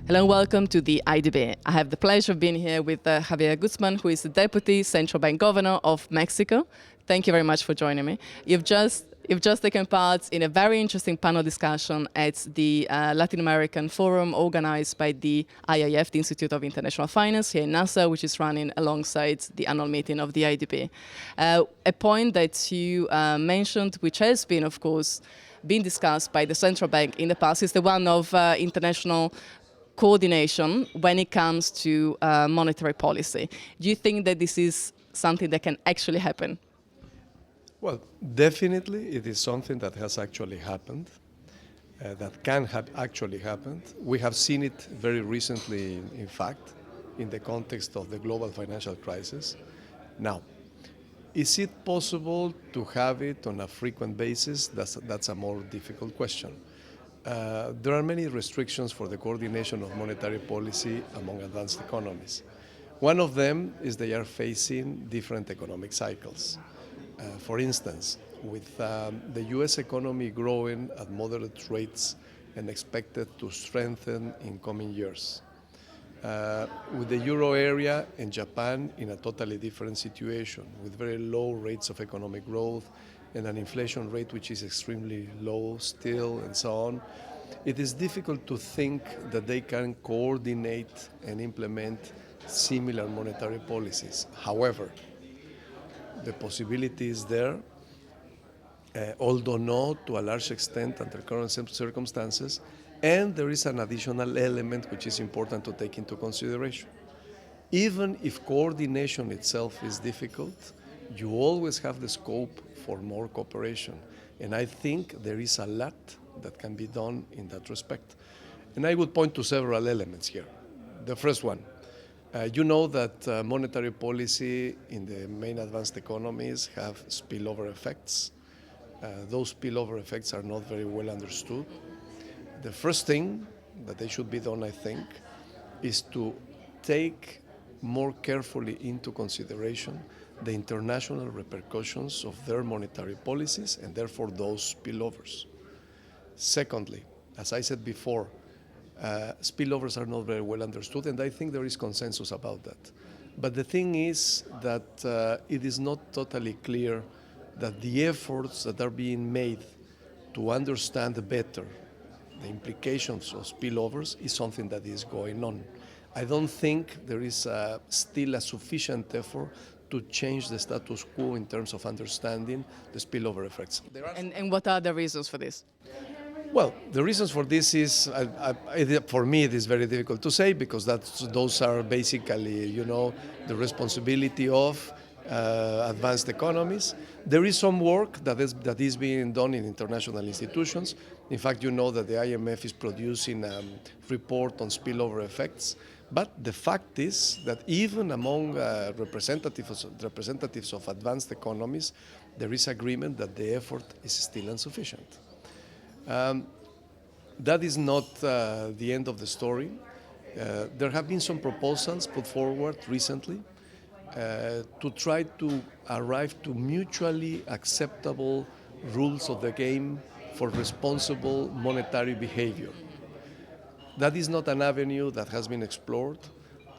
Hello and welcome to the IDB. I have the pleasure of being here with Javier Guzma, who is the Deputy Central Bank Governor of Mexico. Thank you very much for joining me. You've just taken part in a very interesting panel discussion at the Latin American Forum organized by the IIF, the Institute of International Finance, here in Nassau, which is running alongside the annual meeting of the IDB. A point that you mentioned, which has been, of course, been discussed by the central bank in the past, is the one of international coordination when it comes to monetary policy. Do you think that this is something that can actually happen? Well, definitely it is something that has actually happened, that can have actually happened. We have seen it very recently, in fact, in the context of the global financial crisis. Now, is it possible to have it on a frequent basis? That's a more difficult question. There are many restrictions for the coordination of monetary policy among advanced economies. One of them is they are facing different economic cycles. For instance, with the US economy growing at moderate rates and expected to strengthen in coming years. With the euro area and Japan in a totally different situation, with very low rates of economic growth and an inflation rate which is extremely low still and so on, it is difficult to think that they can coordinate and implement similar monetary policies. However, the possibility is there, although not to a large extent under current circumstances, and there is an additional element which is important to take into consideration. Even if coordination itself is difficult, you always have the scope for more cooperation. And I think there is a lot that can be done in that respect. And I would point to several elements here. The first one, you know that monetary policy in the main advanced economies have spillover effects. Those spillover effects are not very well understood. The first thing that they should be done, I think, is to take more carefully into consideration the international repercussions of their monetary policies and therefore those spillovers. Secondly, as I said before, spillovers are not very well understood, and I think there is consensus about that. But the thing is that it is not totally clear that the efforts that are being made to understand better the implications of spillovers is something that is going on. I don't think there is still a sufficient effort to change the status quo in terms of understanding the spillover effects. And what are the reasons for this? Well, the reasons for this is, for me, it is very difficult to say because those are basically, the responsibility of advanced economies. There is some work that is being done in international institutions. In fact, you know that the IMF is producing a report on spillover effects. But the fact is that even among representatives of advanced economies, there is agreement that the effort is still insufficient. That is not the end of the story. There have been some proposals put forward recently to try to arrive to mutually acceptable rules of the game for responsible monetary behavior. That is not an avenue that has been explored.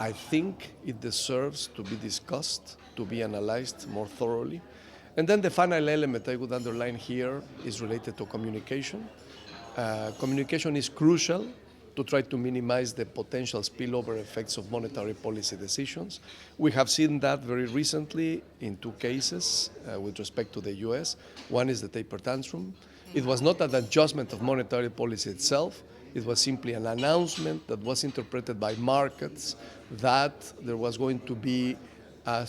I think it deserves to be discussed, to be analyzed more thoroughly. And then the final element I would underline here is related to communication. Communication is crucial to try to minimize the potential spillover effects of monetary policy decisions. We have seen that very recently in two cases with respect to the US. One is the taper tantrum. It was not an adjustment of monetary policy itself. It was simply an announcement that was interpreted by markets that there was going to be a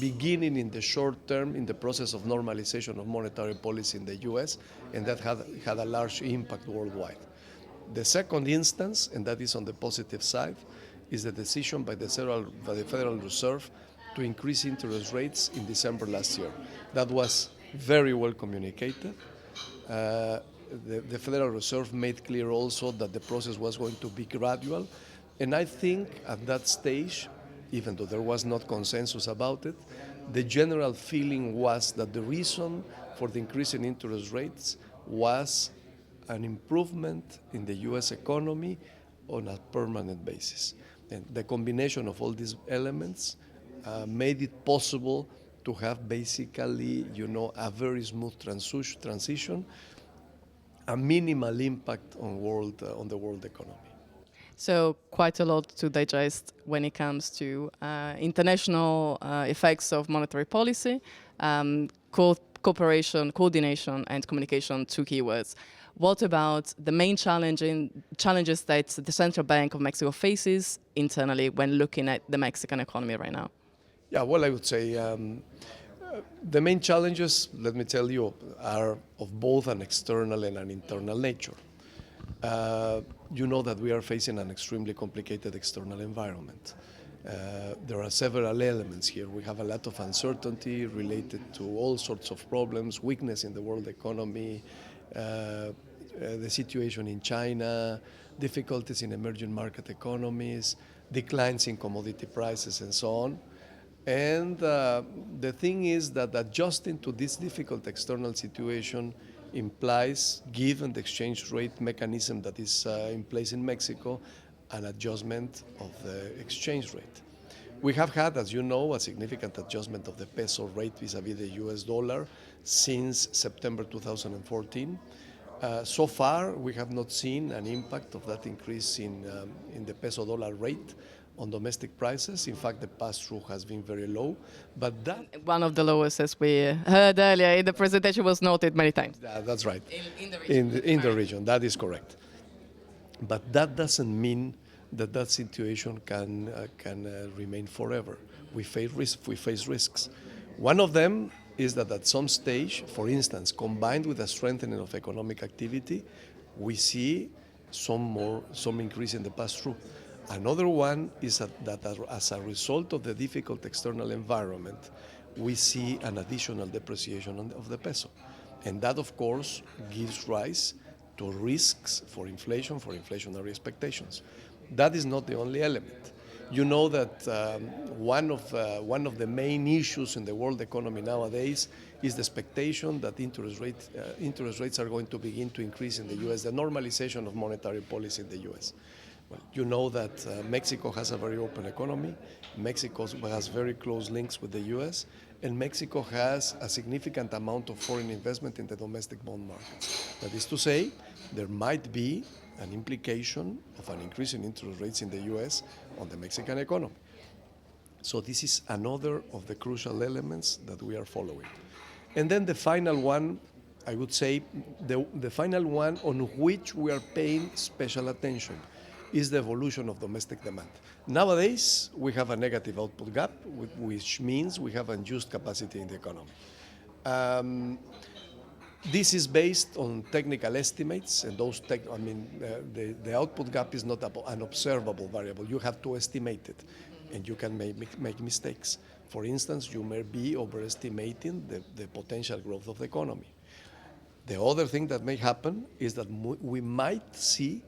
beginning in the short term in the process of normalization of monetary policy in the US, and that had a large impact worldwide. The second instance, and that is on the positive side, is the decision by the Federal Reserve to increase interest rates in December last year. That was very well communicated. The Federal Reserve made clear also that the process was going to be gradual, and I think at that stage, even though there was not consensus about it, the general feeling was that the reason for the increase in interest rates was an improvement in the US economy on a permanent basis. And the combination of all these elements made it possible to have basically, a very smooth transition, a minimal impact on the world economy. So quite a lot to digest when it comes to international effects of monetary policy, cooperation, coordination, and communication, two keywords. What about the main challenges that the Central Bank of Mexico faces internally when looking at the Mexican economy right now? Yeah, well, I would say the main challenges, let me tell you, are of both an external and an internal nature. You know that we are facing an extremely complicated external environment. There are several elements here. We have a lot of uncertainty related to all sorts of problems, weakness in the world economy, the situation in China, difficulties in emerging market economies, declines in commodity prices, and so on. And the thing is that adjusting to this difficult external situation implies, given the exchange rate mechanism that is in place in Mexico, an adjustment of the exchange rate. We have had, as you know, a significant adjustment of the peso rate vis-a-vis the US dollar since September 2014. So far, we have not seen an impact of that increase in the peso dollar rate on domestic prices. In fact, the pass-through has been very low, but that... One of the lowest, as we heard earlier in the presentation, was noted many times. That's right. In the region. In the region, that is correct. But that doesn't mean that situation can remain forever. We face risks. One of them is that at some stage, for instance, combined with a strengthening of economic activity, we see some increase in the pass-through. Another one is that as a result of the difficult external environment, we see an additional depreciation of the peso. And that, of course, gives rise to risks for inflation, for inflationary expectations. That is not the only element. You know that one of the main issues in the world economy nowadays is the expectation that interest rates are going to begin to increase in the U.S., the normalization of monetary policy in the U.S. Well, you know that Mexico has a very open economy, Mexico has very close links with the U.S., and Mexico has a significant amount of foreign investment in the domestic bond market. That is to say, there might be an implication of an increase in interest rates in the U.S. on the Mexican economy. So this is another of the crucial elements that we are following. And then the final one, I would say, the final one on which we are paying special attention is the evolution of domestic demand. Nowadays, we have a negative output gap, which means we have unused capacity in the economy. This is based on technical estimates, and the output gap is not an observable variable. You have to estimate it, and you can make mistakes. For instance, you may be overestimating the potential growth of the economy. The other thing that may happen is that we might see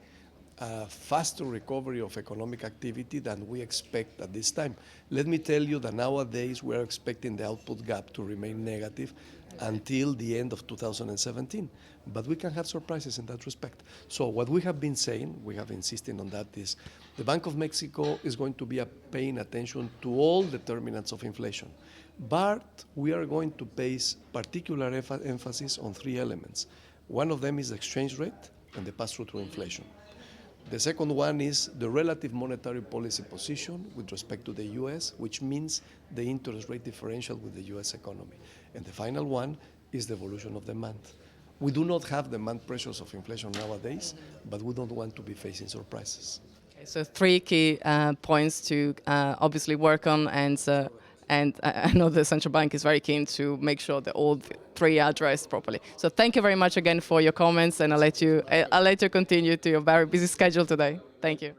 a faster recovery of economic activity than we expect at this time. Let me tell you that nowadays we are expecting the output gap to remain negative until the end of 2017. But we can have surprises in that respect. So what we have been saying, we have insisted on that, is the Bank of Mexico is going to be paying attention to all determinants of inflation. But we are going to place particular emphasis on three elements. One of them is the exchange rate and the pass-through to inflation. The second one is the relative monetary policy position with respect to the U.S., which means the interest rate differential with the U.S. economy. And the final one is the evolution of demand. We do not have demand pressures of inflation nowadays, but we don't want to be facing surprises. Okay, so three key points to obviously work on, and I know the central bank is very keen to make sure that all three are addressed properly. So thank you very much again for your comments, and I'll let you continue to your very busy schedule today. Thank you.